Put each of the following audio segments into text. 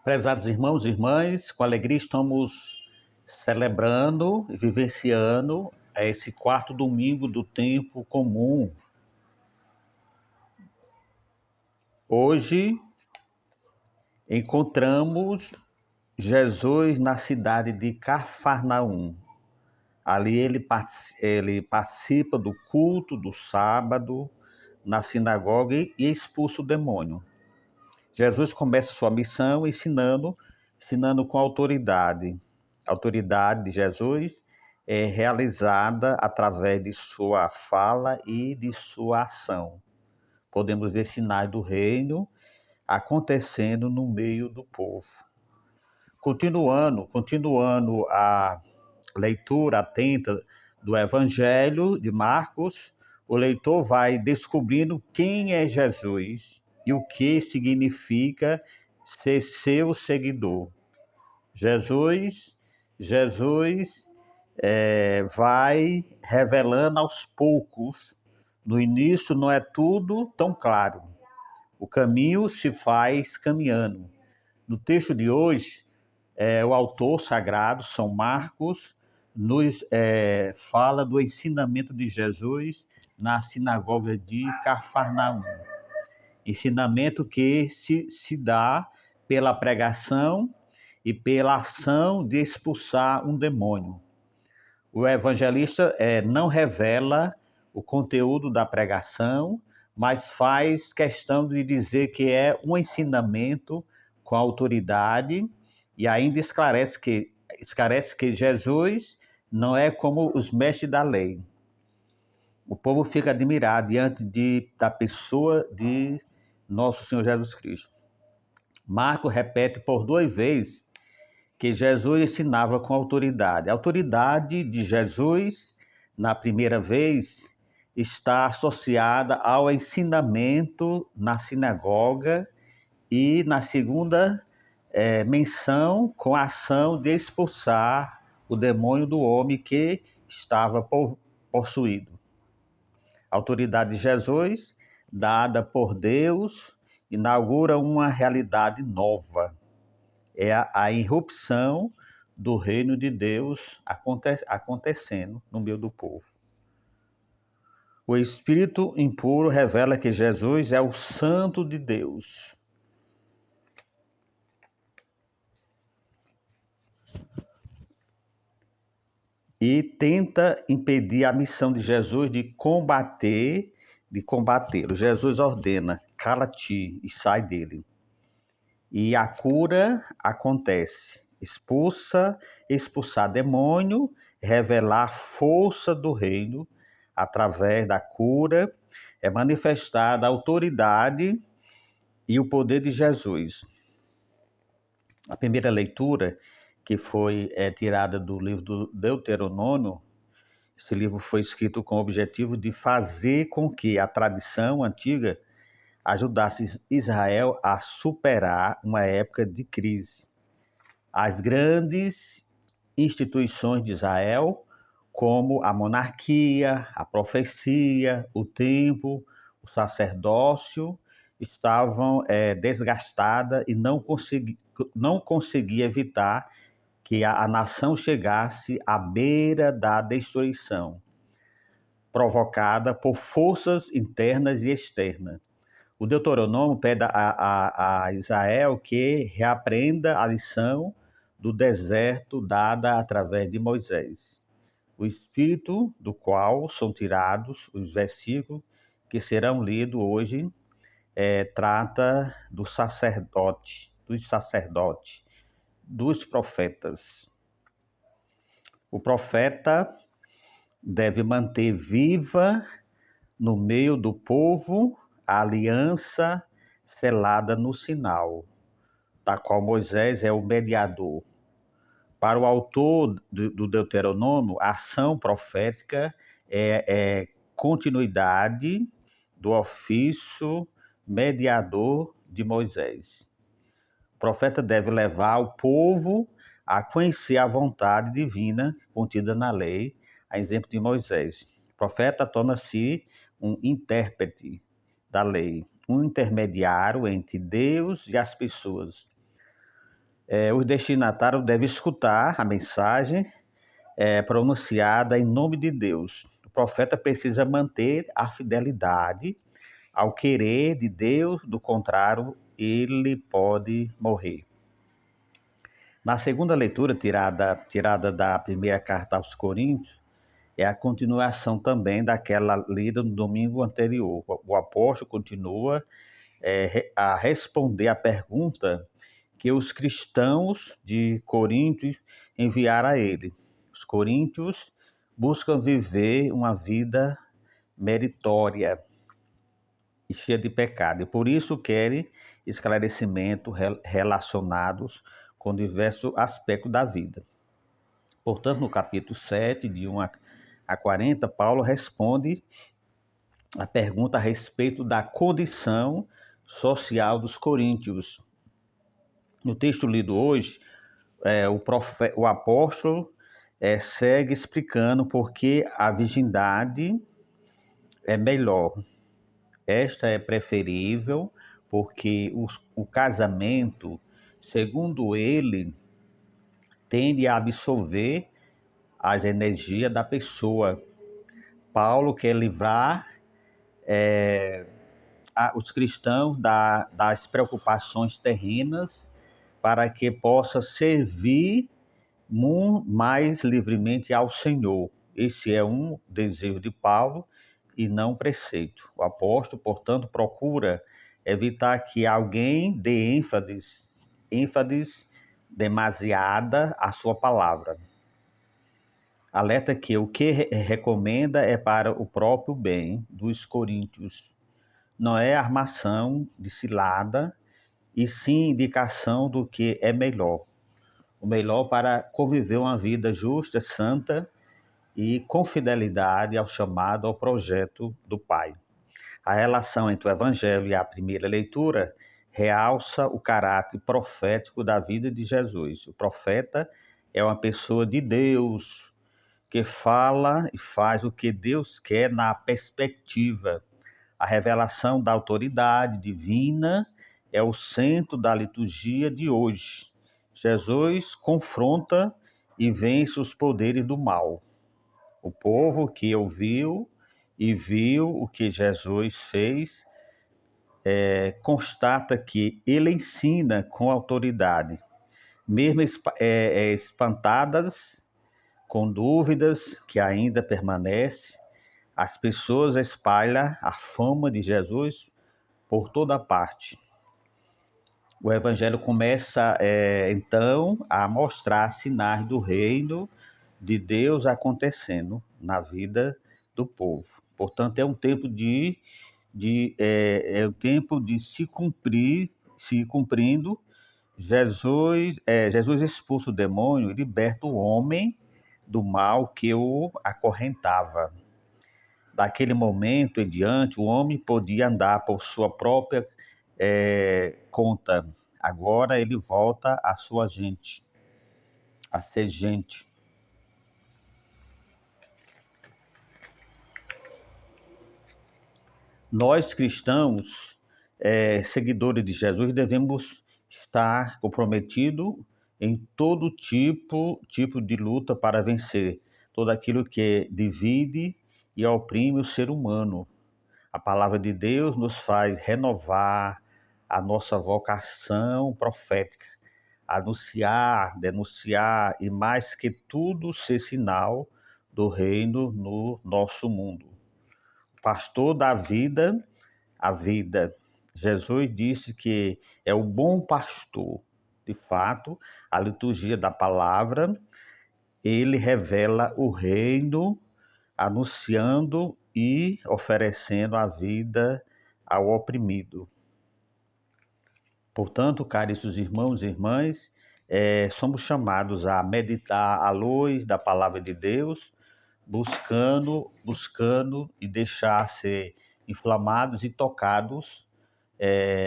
Prezados irmãos e irmãs, com alegria estamos celebrando e vivenciando esse quarto domingo do tempo comum. Hoje encontramos Jesus na cidade de Cafarnaum. Ali ele participa do culto do sábado na sinagoga e expulsa o demônio. Jesus começa sua missão ensinando com autoridade. A autoridade de Jesus é realizada através de sua fala e de sua ação. Podemos ver sinais do reino acontecendo no meio do povo. Continuando a leitura atenta do Evangelho de Marcos, o leitor vai descobrindo quem é Jesus e o que significa ser seu seguidor. Jesus vai revelando aos poucos. No início não é tudo tão claro. O caminho se faz caminhando. No texto de hoje, o autor sagrado, São Marcos, nos fala do ensinamento de Jesus na sinagoga de Cafarnaum. Ensinamento que se dá pela pregação e pela ação de expulsar um demônio. O evangelista não revela o conteúdo da pregação, mas faz questão de dizer que é um ensinamento com autoridade e ainda esclarece que Jesus não é como os mestres da lei. O povo fica admirado diante da pessoa de nosso Senhor Jesus Cristo. Marcos repete por 2 vezes que Jesus ensinava com autoridade. A autoridade de Jesus, na primeira vez, está associada ao ensinamento na sinagoga e na segunda menção com a ação de expulsar o demônio do homem que estava possuído. A autoridade de Jesus, dada por Deus, inaugura uma realidade nova. É a irrupção do reino de Deus acontecendo no meio do povo. O espírito impuro revela que Jesus é o Santo de Deus. E tenta impedir a missão de Jesus de combatê-lo. Jesus ordena: cala-te e sai dele. E a cura acontece. Expulsar demônio, revelar a força do reino através da cura, é manifestada a autoridade e o poder de Jesus. A primeira leitura, que foi tirada do livro do Deuteronômio, esse livro foi escrito com o objetivo de fazer com que a tradição antiga ajudasse Israel a superar uma época de crise. As grandes instituições de Israel, como a monarquia, a profecia, o templo, o sacerdócio, estavam desgastadas e não conseguia evitar que a nação chegasse à beira da destruição, provocada por forças internas e externas. O Deuteronômio pede a Israel que reaprenda a lição do deserto dada através de Moisés. O espírito do qual são tirados os versículos que serão lidos hoje trata dos sacerdotes, dos profetas. O profeta deve manter viva no meio do povo a aliança selada no sinal, da qual Moisés é o mediador. Para o autor do Deuteronômio, a ação profética é continuidade do ofício mediador de Moisés. O profeta deve levar o povo a conhecer a vontade divina contida na lei, a exemplo de Moisés. O profeta torna-se um intérprete da lei, um intermediário entre Deus e as pessoas. O destinatário deve escutar a mensagem pronunciada em nome de Deus. O profeta precisa manter a fidelidade ao querer de Deus, do contrário, ele pode morrer. Na segunda leitura, tirada da primeira carta aos Coríntios, é a continuação também daquela lida no domingo anterior. O apóstolo continua a responder à pergunta que os cristãos de Coríntios enviaram a ele. Os coríntios buscam viver uma vida meritória e cheia de pecado, e por isso querem esclarecimento relacionados com diversos aspectos da vida. Portanto, no capítulo 7, de 1 a 40, Paulo responde a pergunta a respeito da condição social dos coríntios. No texto lido hoje, o apóstolo segue explicando por que a virgindade é melhor. Esta é preferível porque o casamento, segundo ele, tende a absorver as energias da pessoa. Paulo quer livrar os cristãos das preocupações terrenas para que possa servir mais livremente ao Senhor. Esse é um desejo de Paulo e não preceito. O apóstolo, portanto, procura evitar que alguém dê ênfase demasiada à sua palavra. Alerta que o que recomenda é para o próprio bem dos coríntios. Não é armação de cilada, e sim indicação do que é melhor. O melhor para conviver uma vida justa, santa e com fidelidade ao chamado, ao projeto do Pai. A relação entre o Evangelho e a primeira leitura realça o caráter profético da vida de Jesus. O profeta é uma pessoa de Deus que fala e faz o que Deus quer na perspectiva. A revelação da autoridade divina é o centro da liturgia de hoje. Jesus confronta e vence os poderes do mal. O povo que ouviu e viu o que Jesus fez constata que ele ensina com autoridade, mesmo espantadas, com dúvidas que ainda permanecem, as pessoas espalham a fama de Jesus por toda parte. O Evangelho começa, então, a mostrar sinais do reino de Deus acontecendo na vida do povo. Portanto, é um tempo é um tempo de se cumprindo. Jesus expulsa o demônio e liberta o homem do mal que o acorrentava. Daquele momento em diante, o homem podia andar por sua própria conta. Agora ele volta à sua gente, a ser gente. Nós cristãos, seguidores de Jesus, devemos estar comprometidos em todo tipo de luta para vencer todo aquilo que divide e oprime o ser humano. A palavra de Deus nos faz renovar a nossa vocação profética, anunciar, denunciar e, mais que tudo, ser sinal do reino no nosso mundo. Pastor da vida, a vida. Jesus disse que é o bom pastor. De fato, a liturgia da palavra, ele revela o reino, anunciando e oferecendo a vida ao oprimido. Portanto, caríssimos irmãos e irmãs, somos chamados a meditar à luz da palavra de Deus, buscando e deixar ser inflamados e tocados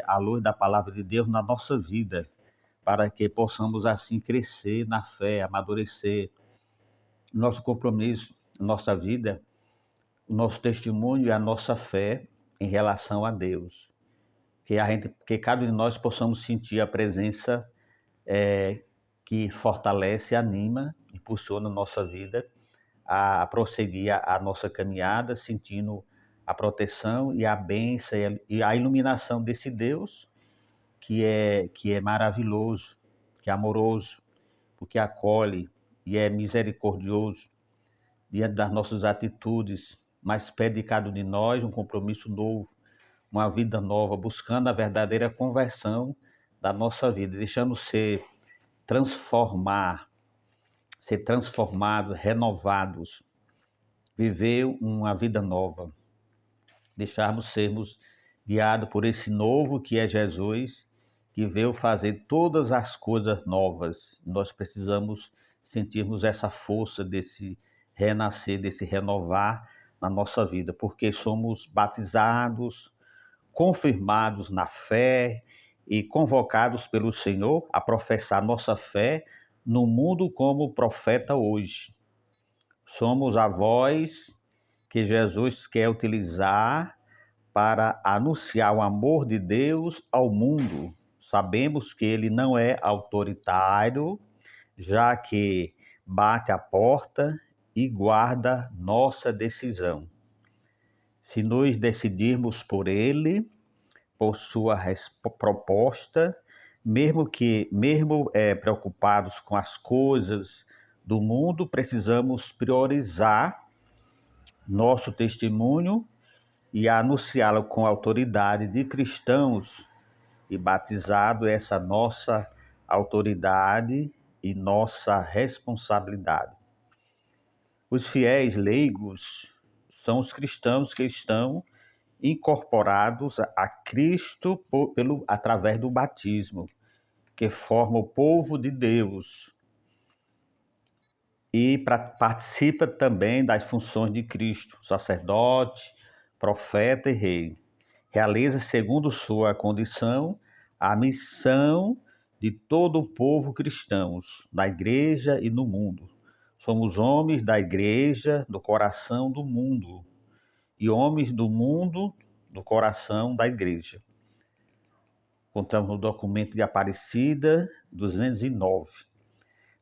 à luz da palavra de Deus na nossa vida, para que possamos assim crescer na fé, amadurecer nosso compromisso, nossa vida, o nosso testemunho e a nossa fé em relação a Deus. Que cada um de nós possamos sentir a presença que fortalece, anima, impulsiona a nossa vida a prosseguir a nossa caminhada, sentindo a proteção e a bênção e a iluminação desse Deus que é maravilhoso, que é amoroso, porque acolhe e é misericordioso diante das nossas atitudes, mas pede de cada um de nós um compromisso novo, uma vida nova, buscando a verdadeira conversão da nossa vida, deixando ser transformados, renovados, viver uma vida nova, deixarmos sermos guiados por esse novo que é Jesus, que veio fazer todas as coisas novas. Nós precisamos sentirmos essa força desse renascer, desse renovar na nossa vida, porque somos batizados, confirmados na fé e convocados pelo Senhor a professar nossa fé no mundo como profeta hoje. Somos a voz que Jesus quer utilizar para anunciar o amor de Deus ao mundo. Sabemos que ele não é autoritário, já que bate a porta e guarda nossa decisão. Se nós decidirmos por ele, por sua proposta, mesmo preocupados com as coisas do mundo, precisamos priorizar nosso testemunho e anunciá-lo com autoridade de cristãos e batizado essa nossa autoridade e nossa responsabilidade. Os fiéis leigos são os cristãos que estão incorporados a Cristo através do batismo, que forma o povo de Deus e participa também das funções de Cristo, sacerdote, profeta e rei. Realiza, segundo sua condição, a missão de todo o povo cristão, na igreja e no mundo. Somos homens da igreja, do coração do mundo, e homens do mundo, do coração da igreja. Encontramos no documento de Aparecida 209.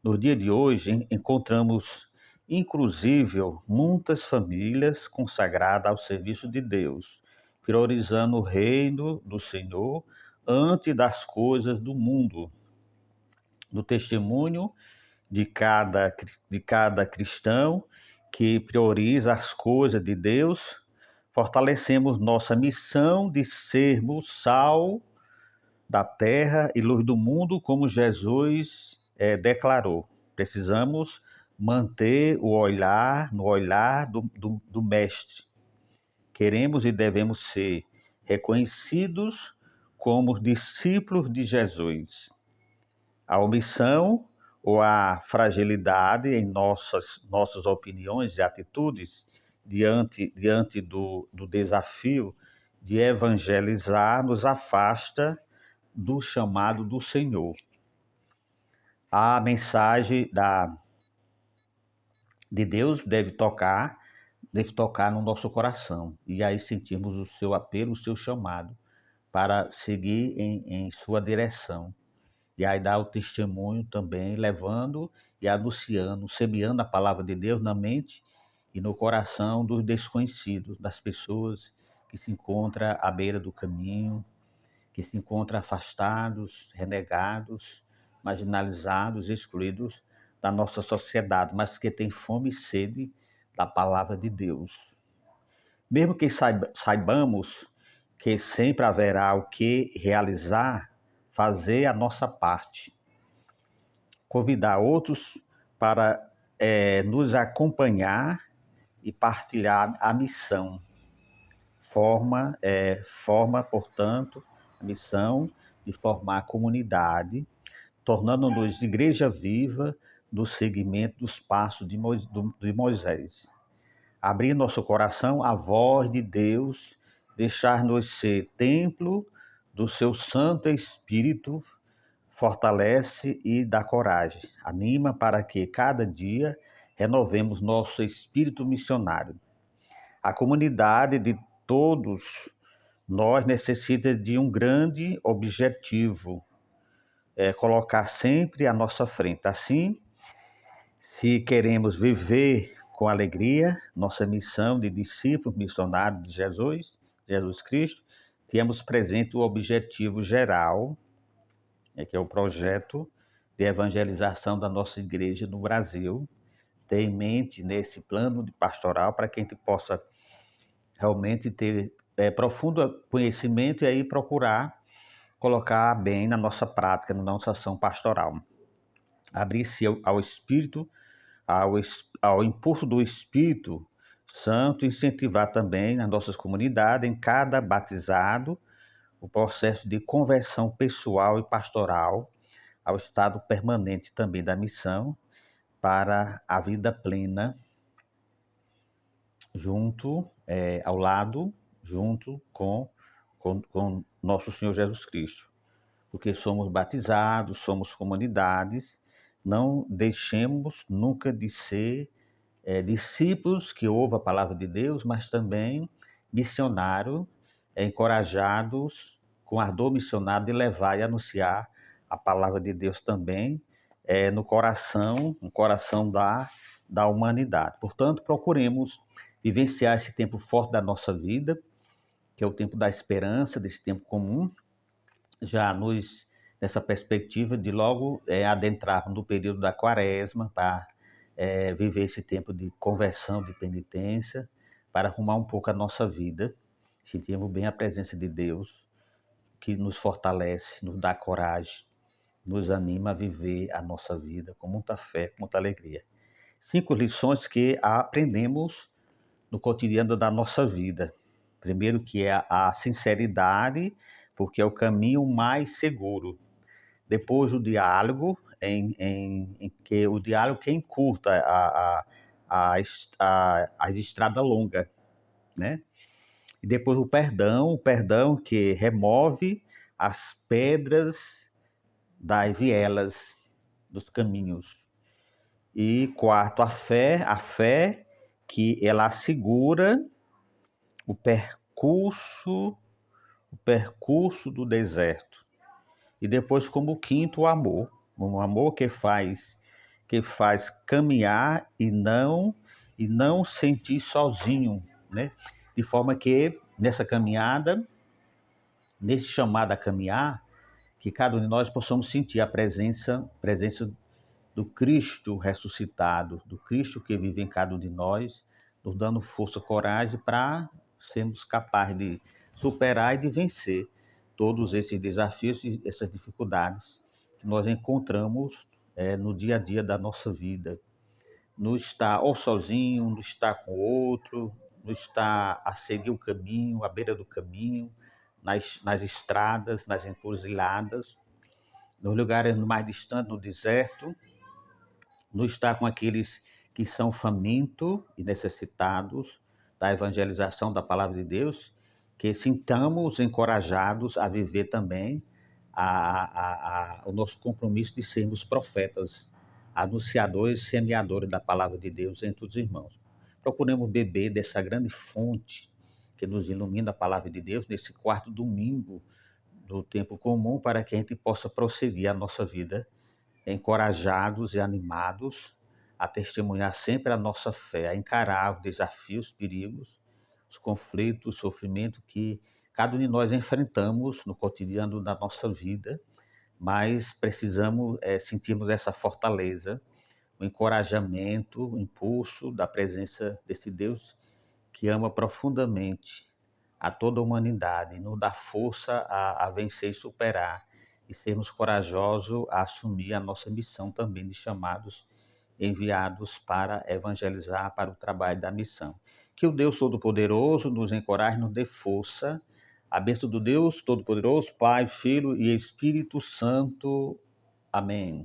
No dia de hoje, encontramos, inclusive, muitas famílias consagradas ao serviço de Deus, priorizando o reino do Senhor antes das coisas do mundo. No testemunho de cada cristão que prioriza as coisas de Deus, fortalecemos nossa missão de sermos sal da terra e luz do mundo, como Jesus declarou. Precisamos manter no olhar do Mestre. Queremos e devemos ser reconhecidos como discípulos de Jesus. A omissão ou a fragilidade em nossas opiniões e atitudes diante do desafio de evangelizar nos afasta do chamado do Senhor. A mensagem de Deus deve tocar no nosso coração e aí sentirmos o seu apelo, o seu chamado para seguir em sua direção. E aí dar o testemunho também, levando e anunciando, semeando a palavra de Deus na mente e no coração dos desconhecidos, das pessoas que se encontram à beira do caminho, que se encontram afastados, renegados, marginalizados, excluídos da nossa sociedade, mas que têm fome e sede da palavra de Deus. Mesmo que saibamos que sempre haverá o que realizar, fazer a nossa parte, convidar outros para nos acompanhar e partilhar a missão. Forma, portanto, a missão de formar a comunidade, tornando-nos igreja viva do seguimento dos passos de Moisés. Abrir nosso coração à voz de Deus, deixar-nos ser templo do seu Santo Espírito, fortalece e dá coragem. Anima para que cada dia renovemos nosso espírito missionário. A comunidade de todos nós necessita de um grande objetivo, colocar sempre à nossa frente. Assim, se queremos viver com alegria nossa missão de discípulos missionários de Jesus Cristo, temos presente o objetivo geral, que é o projeto de evangelização da nossa igreja no Brasil, ter em mente nesse plano de pastoral para que a gente possa realmente ter profundo conhecimento e aí procurar colocar bem na nossa prática, na nossa ação pastoral. Abrir-se ao Espírito, ao impulso do Espírito Santo, incentivar também nas nossas comunidades, em cada batizado, o processo de conversão pessoal e pastoral ao estado permanente também da missão para a vida plena ao lado, junto com nosso Senhor Jesus Cristo. Porque somos batizados, somos comunidades, não deixemos nunca de ser discípulos que ouvem a palavra de Deus, mas também missionários, encorajados com ardor missionário de levar e anunciar a palavra de Deus também no coração da humanidade. Portanto, procuremos vivenciar esse tempo forte da nossa vida, que é o tempo da esperança, desse tempo comum, já nessa perspectiva de logo adentrar no período da quaresma, para viver esse tempo de conversão, de penitência, para arrumar um pouco a nossa vida, sentirmos bem a presença de Deus, que nos fortalece, nos dá coragem, nos anima a viver a nossa vida com muita fé, com muita alegria. 5 lições que aprendemos no cotidiano da nossa vida. Primeiro, que é a sinceridade, porque é o caminho mais seguro. Depois, o diálogo, em que o diálogo que encurta a estrada longa, né? E depois o perdão que remove as pedras das vielas dos caminhos. E quarto, a fé que ela assegura o percurso do deserto. E depois, como quinto, o amor. Um amor que faz caminhar e não sentir sozinho, né? De forma que nessa caminhada, nesse chamado a caminhar, que cada um de nós possamos sentir a presença do Cristo ressuscitado, do Cristo que vive em cada um de nós, nos dando força, coragem para sermos capazes de superar e de vencer todos esses desafios e essas dificuldades que nós encontramos no dia a dia da nossa vida. Não estar ou sozinho, não estar com outro, não estar a seguir o caminho, à beira do caminho, nas estradas, nas encruzilhadas, nos lugares mais distantes, no deserto, não estar com aqueles que são famintos e necessitados da evangelização da palavra de Deus, que sintamos encorajados a viver também o nosso compromisso de sermos profetas, anunciadores, semeadores da palavra de Deus entre os irmãos. Procuremos beber dessa grande fonte que nos ilumina a palavra de Deus nesse quarto domingo do tempo comum, para que a gente possa prosseguir a nossa vida encorajados e animados a testemunhar sempre a nossa fé, a encarar os desafios, os perigos, os conflitos, o sofrimento que cada um de nós enfrentamos no cotidiano da nossa vida, mas precisamos sentirmos essa fortaleza, o encorajamento, o impulso da presença desse Deus que ama profundamente a toda a humanidade, nos dá força a vencer e superar, e sermos corajosos a assumir a nossa missão também de chamados enviados para evangelizar, para o trabalho da missão. Que o Deus Todo-Poderoso nos encoraje, nos dê força. A bênção do Deus Todo-Poderoso, Pai, Filho e Espírito Santo. Amém.